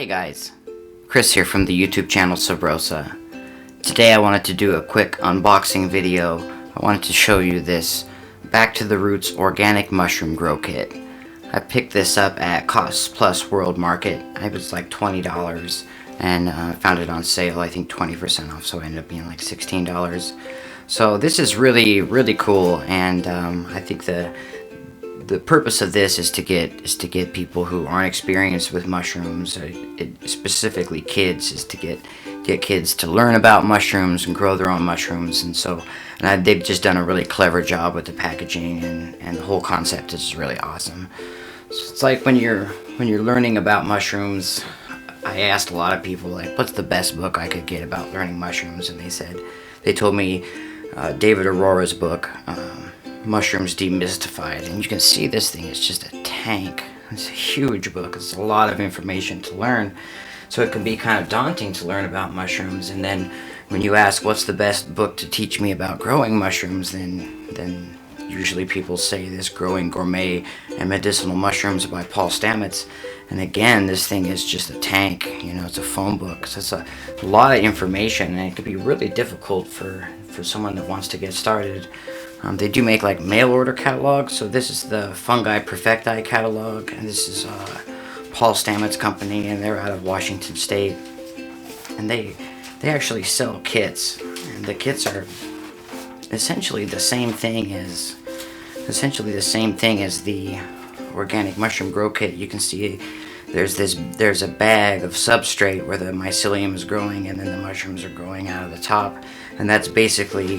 Hey guys, Kris here from the YouTube channel Sabrosa. Today I wanted to do a quick unboxing video. I wanted to show you this Back to the Roots organic mushroom grow kit. I picked this up at Cost Plus World Market. It was like $20 and found it on sale, I think 20% off, so it ended up being like $16. So this is really cool, and I think the purpose of this is to get people who aren't experienced with mushrooms, specifically kids, is to get kids to learn about mushrooms and grow their own mushrooms. And they've just done a really clever job with the packaging, and the whole concept is really awesome. So it's like when you're learning about mushrooms, I asked a lot of people, like, what's the best book I could get about learning mushrooms, and they told me David Aurora's book, Mushrooms Demystified. And you can see this thing is just a tank. It's a huge book. It's a lot of information to learn, so it can be kind of daunting to learn about mushrooms. And then when you ask what's the best book to teach me about growing mushrooms, then usually people say this Growing Gourmet and Medicinal Mushrooms by Paul Stamets. And again, this thing is just a tank. You know, it's a phone book, so it's a lot of information, and it can be really difficult for someone that wants to get started. They do make like mail order catalogs. So this is the Fungi Perfecti catalog, and this is Paul Stamets' company, and they're out of Washington State. And they actually sell kits, and the kits are essentially the same thing as the organic mushroom grow kit. You can see there's a bag of substrate where the mycelium is growing, and then the mushrooms are growing out of the top. And that's basically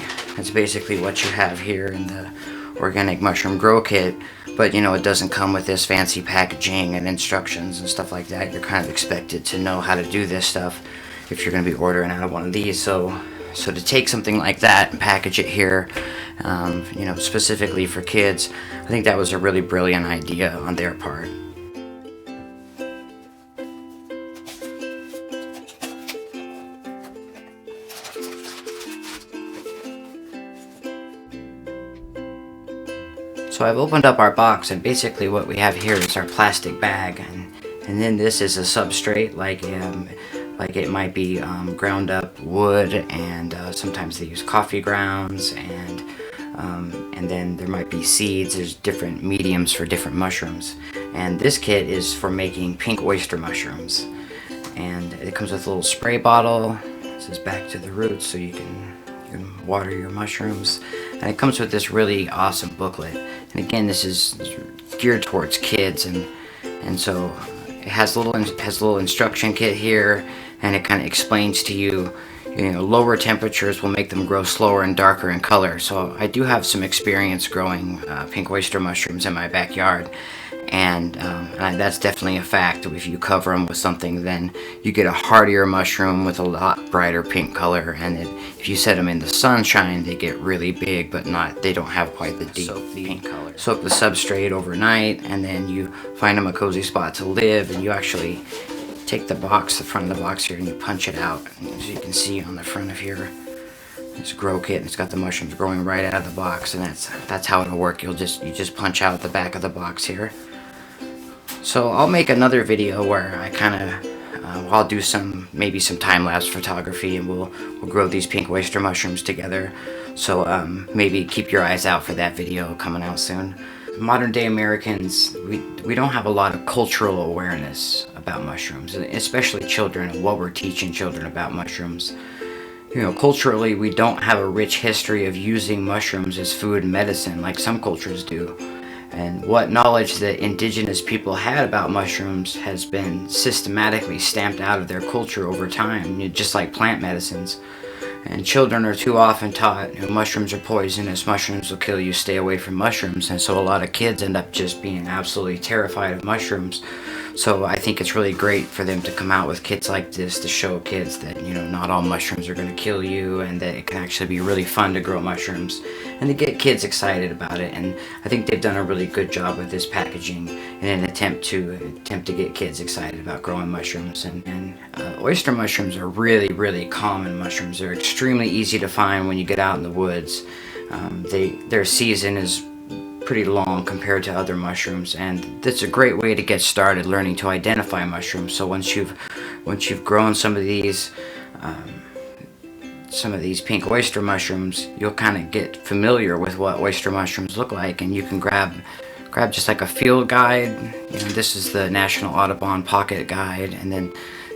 what you have here in the organic mushroom grow kit. But you know, it doesn't come with this fancy packaging and instructions and stuff like that. You're kind of expected to know how to do this stuff if you're going to be ordering out of one of these. So to take something like that and package it here, you know, specifically for kids, I think that was a really brilliant idea on their part. So I've opened up our box, and basically what we have here is our plastic bag, and then this is a substrate, like it might be ground up wood, and sometimes they use coffee grounds, and then there might be seeds. There's different mediums for different mushrooms, and this kit is for making pink oyster mushrooms, and it comes with a little spray bottle. This is Back to the Roots, so you can water your mushrooms, and it comes with this really awesome booklet. And again, this is geared towards kids, and so it has a little instruction kit here, and it kind of explains to you, you know, lower temperatures will make them grow slower and darker in color. So I do have some experience growing pink oyster mushrooms in my backyard, and that's definitely a fact. If you cover them with something, then you get a hardier mushroom with a lot brighter pink color. And if you set them in the sunshine, they get really big, but they don't have quite the deep pink color. Soak the substrate overnight, and then you find them a cozy spot to live, and you actually take the front of the box here, and you punch it out. And as you can see on the front of here, this grow kit, and it's got the mushrooms growing right out of the box, and that's how it'll work. You just punch out the back of the box here. So I'll make another video where I kind of I'll do maybe some time-lapse photography, and we'll grow these pink oyster mushrooms together. So maybe keep your eyes out for that video coming out soon. Modern day Americans, we don't have a lot of cultural awareness about mushrooms, especially children, and what we're teaching children about mushrooms. You know, culturally, we don't have a rich history of using mushrooms as food and medicine like some cultures do. And what knowledge that indigenous people had about mushrooms has been systematically stamped out of their culture over time, you know, just like plant medicines. And children are too often taught, you know, mushrooms are poisonous, mushrooms will kill you, stay away from mushrooms. And so a lot of kids end up just being absolutely terrified of mushrooms. So I think it's really great for them to come out with kits like this to show kids that, you know, not all mushrooms are going to kill you, and that it can actually be really fun to grow mushrooms, and to get kids excited about it. And I think they've done a really good job with this packaging in an attempt to get kids excited about growing mushrooms. And oyster mushrooms are really common mushrooms. They're extremely easy to find when you get out in the woods. Their season is pretty long compared to other mushrooms, and that's a great way to get started learning to identify mushrooms. So once you've grown some of these pink oyster mushrooms, you'll kind of get familiar with what oyster mushrooms look like, and you can grab just like a field guide. This is the National Audubon Pocket Guide, and then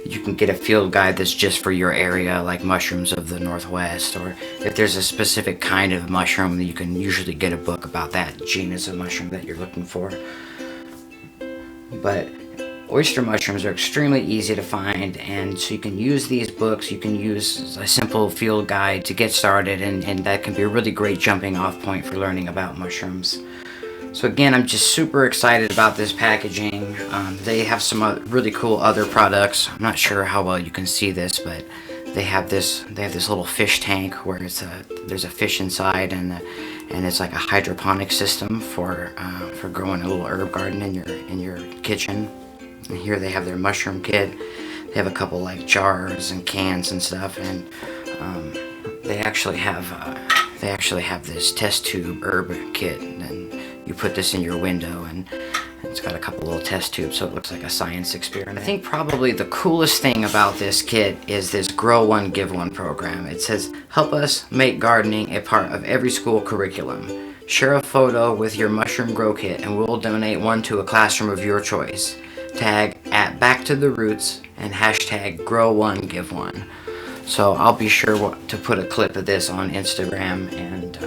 you can get a field guide that's just for your area, like mushrooms of the Northwest, or if there's a specific kind of mushroom, you can usually get a book about that genus of mushroom that you're looking for. But oyster mushrooms are extremely easy to find, and so you can use these books, you can use a simple field guide to get started, and that can be a really great jumping off point for learning about mushrooms. So again, I'm just super excited about this packaging. They have some really cool other products. I'm not sure how well you can see this, but they have this little fish tank where there's a fish inside, and it's like a hydroponic system for growing a little herb garden in your kitchen. And here they have their mushroom kit. They have a couple like jars and cans and stuff, and they actually have this test tube herb kit, and you put this in your window, and it's got a couple little test tubes, so it looks like a science experiment. I think probably the coolest thing about this kit is this Grow One Give One program. It says, help us make gardening a part of every school curriculum. Share a photo with your mushroom grow kit and we'll donate one to a classroom of your choice. Tag @BackToTheRoots and hashtag Grow One Give One. So I'll be sure to put a clip of this on Instagram and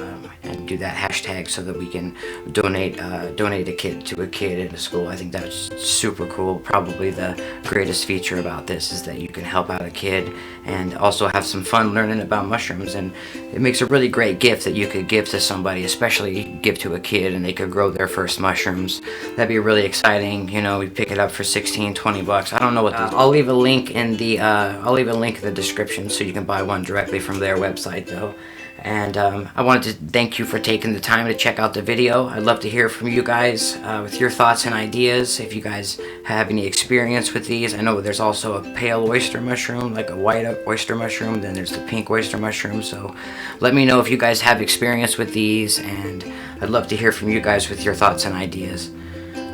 do that hashtag so that we can donate a kit to a kid in a school. I think that's super cool. Probably the greatest feature about this is that you can help out a kid and also have some fun learning about mushrooms, and it makes a really great gift that you could give to somebody, especially give to a kid and they could grow their first mushrooms. That'd be really exciting. We pick it up for 16, 20 bucks. I don't know what I'll leave a link in the description so you can buy one directly from their website though. And I wanted to thank you for taking the time to check out the video. I'd love to hear from you guys with your thoughts and ideas. If you guys have any experience with these, I know there's also a pale oyster mushroom, like a white oyster mushroom, then there's the pink oyster mushroom. So let me know if you guys have experience with these, and I'd love to hear from you guys with your thoughts and ideas.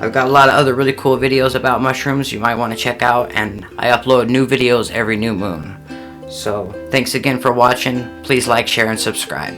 I've got a lot of other really cool videos about mushrooms you might want to check out, and I upload new videos every new moon. So thanks again for watching. Please like, share, and subscribe.